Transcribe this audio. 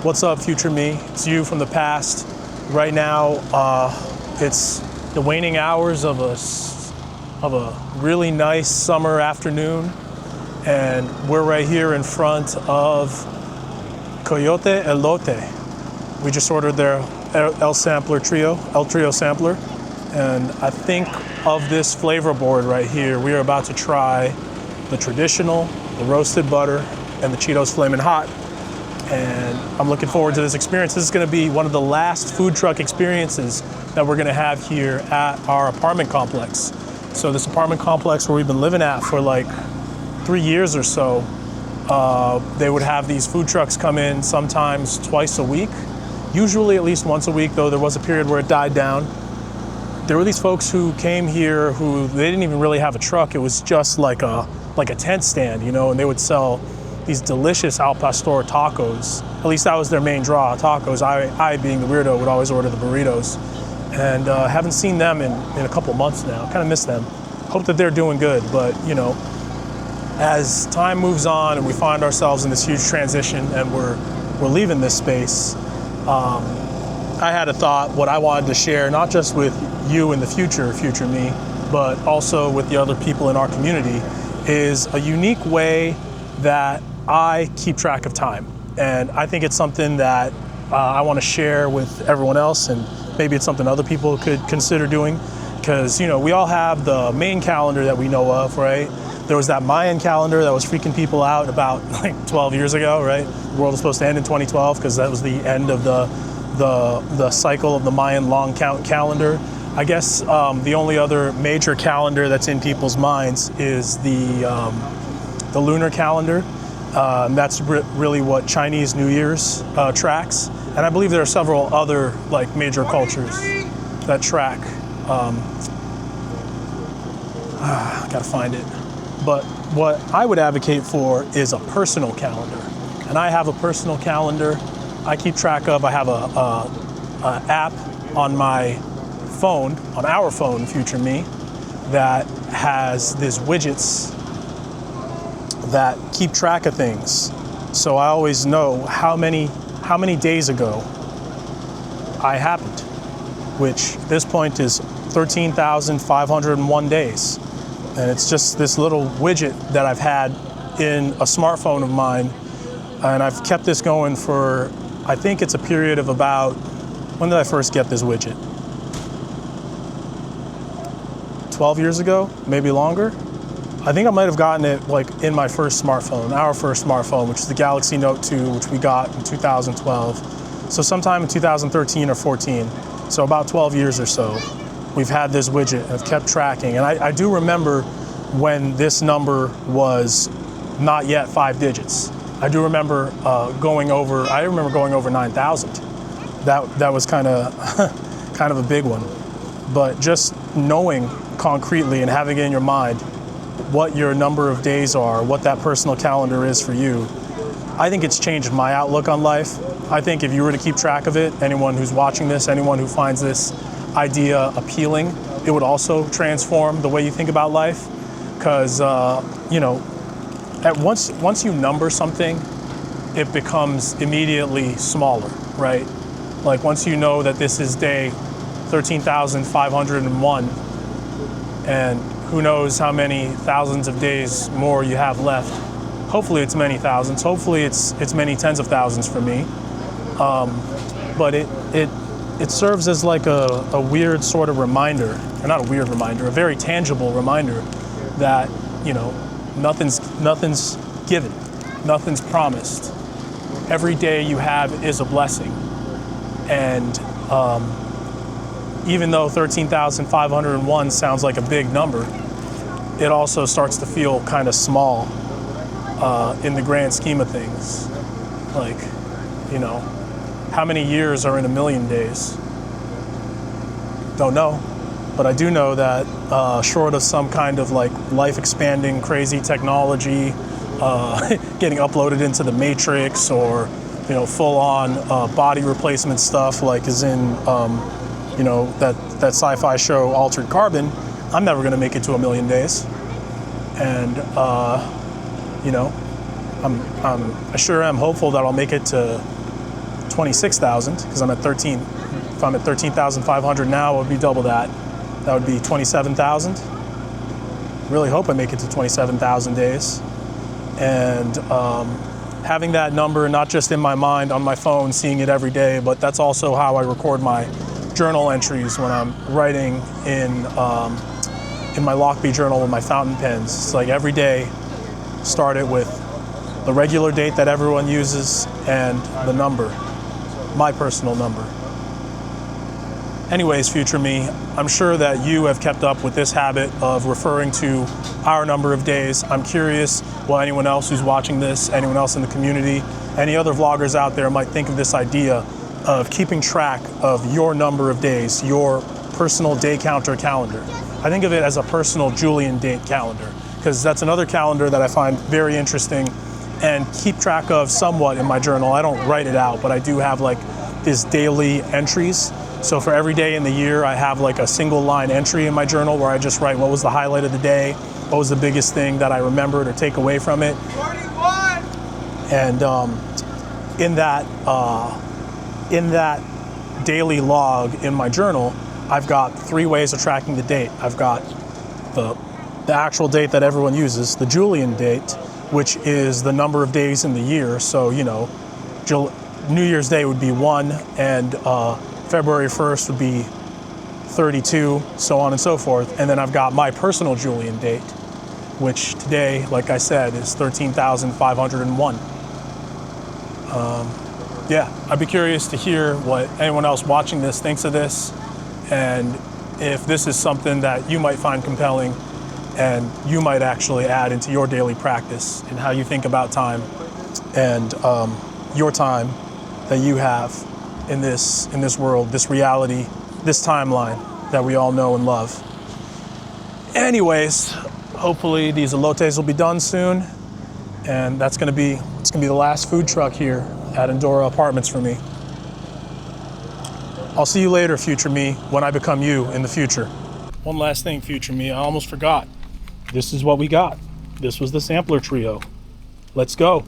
What's up, future me? It's you from the past. Right now, it's the waning hours of a really nice summer afternoon, and we're right here in front of Coyote Elote. We just ordered their El Trio sampler, and I think of this flavor board right here, we are about to try the traditional, the roasted butter, and the Cheetos Flamin' Hot. And I'm looking forward to this experience. This is gonna be one of the last food truck experiences that we're gonna have here at our apartment complex. So this apartment complex where we've been living at for like 3 years or so, they would have these food trucks come in sometimes twice a week, usually at least once a week, though there was a period where it died down. There were these folks who came here who they didn't even really have a truck. It was just like a tent stand, you know, and they would sell these delicious al pastor tacos. At least that was their main draw, tacos. I being the weirdo, would always order the burritos. And haven't seen them in a couple months now. Kind of miss them. Hope that they're doing good, but you know, as time moves on and we find ourselves in this huge transition and we're leaving this space, I had a thought, what I wanted to share, not just with you in the future me, but also with the other people in our community, is a unique way that I keep track of time. And I think it's something that I want to share with everyone else, and maybe it's something other people could consider doing, because you know, we all have the main calendar that we know of, right? There was that Mayan calendar that was freaking people out about like 12 years ago, right? The world was supposed to end in 2012 because that was the end of the cycle of the Mayan long count calendar. I guess the only other major calendar that's in people's minds is the lunar calendar. That's really what Chinese New Year's tracks. And I believe there are several other like major cultures that track. Gotta find it. But what I would advocate for is a personal calendar. And I have a personal calendar I keep track of. I have a app on my phone, on our phone, future me, that has these widgets that keep track of things. So I always know how many days ago I happened, which at this point is 13,501 days. And it's just this little widget that I've had in a smartphone of mine. And I've kept this going for, I think it's a period of about, when did I first get this widget? 12 years ago, maybe longer. I think I might have gotten it like in my first smartphone, our first smartphone, which is the Galaxy Note 2, which we got in 2012. So sometime in 2013 or 14, so about 12 years or so, we've had this widget. I've kept tracking. And I do remember when this number was not yet 5 digits. I do remember going over 9,000. That was kind of a big one. But just knowing concretely and having it in your mind what your number of days are, what that personal calendar is for you, I think it's changed my outlook on life. I think if you were to keep track of it, anyone who's watching this, anyone who finds this idea appealing, it would also transform the way you think about life. Because you know, once you number something, it becomes immediately smaller, right? Like once you know that this is day 13,501, and who knows how many thousands of days more you have left. Hopefully it's many thousands. Hopefully it's many tens of thousands for me. But it serves as like a weird sort of reminder, or not a weird reminder, a very tangible reminder that, you know, nothing's given, nothing's promised. Every day you have is a blessing. And even though 13,501 sounds like a big number, it also starts to feel kind of small in the grand scheme of things. Like, you know, how many years are in a million days? Don't know, but I do know that short of some kind of like life-expanding crazy technology, getting uploaded into the Matrix, or you know, full-on body replacement stuff like is in you know, that sci-fi show Altered Carbon, I'm never gonna make it to 1,000,000 days. And you know, I sure am hopeful that I'll make it to 26,000 because I'm at 13. If I'm at 13,500 now, it would be double that. That would be 27,000. Really hope I make it to 27,000 days. And having that number not just in my mind on my phone, seeing it every day, but that's also how I record my journal entries when I'm writing in my Lockbee journal with my fountain pens. It's like every day, start it with the regular date that everyone uses and the number, my personal number. Anyways, future me, I'm sure that you have kept up with this habit of referring to our number of days. I'm curious what anyone else who's watching this, anyone else in the community, any other vloggers out there might think of this idea of keeping track of your number of days, your personal day counter calendar. I think of it as a personal Julian date calendar, because that's another calendar that I find very interesting and keep track of somewhat in my journal. I don't write it out, but I do have like these daily entries. So for every day in the year, I have like a single line entry in my journal where I just write what was the highlight of the day, what was the biggest thing that I remembered or take away from it. 41! And in that daily log in my journal, I've got 3 ways of tracking the date. I've got the actual date that everyone uses, the Julian date, which is the number of days in the year. So, you know, New Year's Day would be 1, and February 1st would be 32, so on and so forth. And then I've got my personal Julian date, which today, like I said, is 13,501. Yeah, I'd be curious to hear what anyone else watching this thinks of this, and if this is something that you might find compelling and you might actually add into your daily practice and how you think about time and your time that you have in this world, this reality, this timeline that we all know and love. Anyways, hopefully these elotes will be done soon, and it's gonna be the last food truck here at Endora Apartments for me. I'll see you later, future me, when I become you in the future. One last thing, future me, I almost forgot. This is what we got. This was the sampler trio. Let's go.